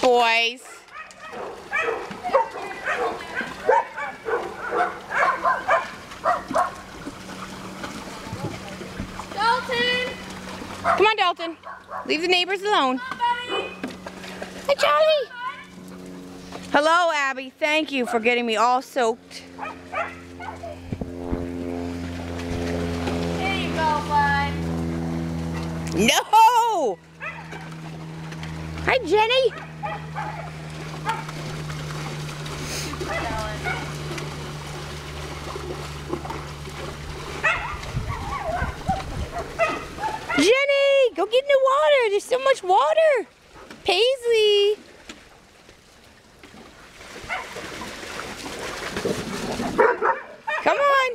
Boys. Dalton! Come on, Dalton. Leave the neighbors alone. Hi, Charlie. Hello, Abby. Thank you for getting me all soaked. There you go, bud. No! Hi, Jenny. Jenny, go get in the water. There's so much water. Paisley. Come on.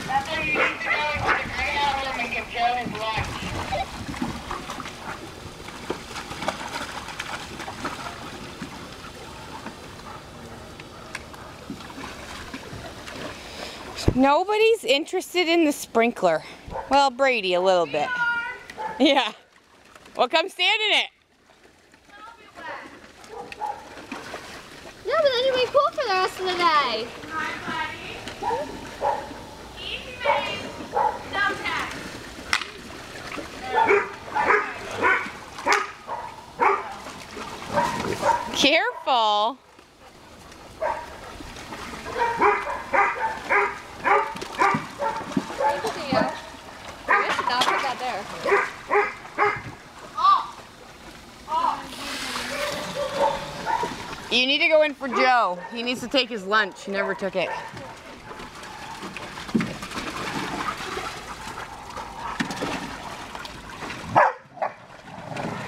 That's where you need to go to the greenhouse room and give Joe his lunch. Nobody's interested in the sprinkler. Well, Brady a little bit. Yeah. Well, come stand in it. No, but then you'll be cool for the rest of the day. Easy, babe. No tap. Careful. Thank you. I guess the dog got there. You need to go in for Joe. He needs to take his lunch. He never took it.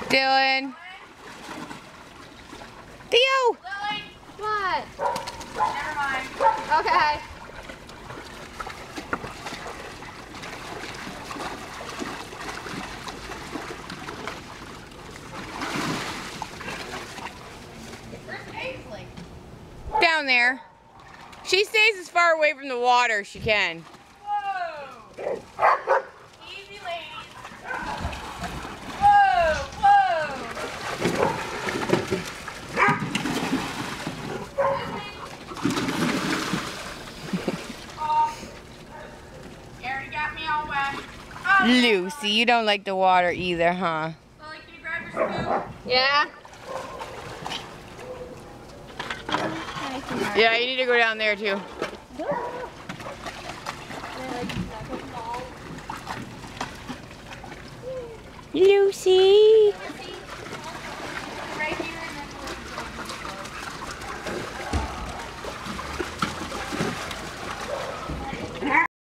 Dylan. Theo. Lily. What? Never mind. Okay. Where's Paisley? Down there. She stays as far away from the water as she can. Whoa. Easy, ladies. Whoa, whoa. Oh. You already got me all wet. Oh. Lucy, you don't like the water either, huh? Lily, can you grab your scoop? Yeah. Yeah, you need to go down there too. Lucy.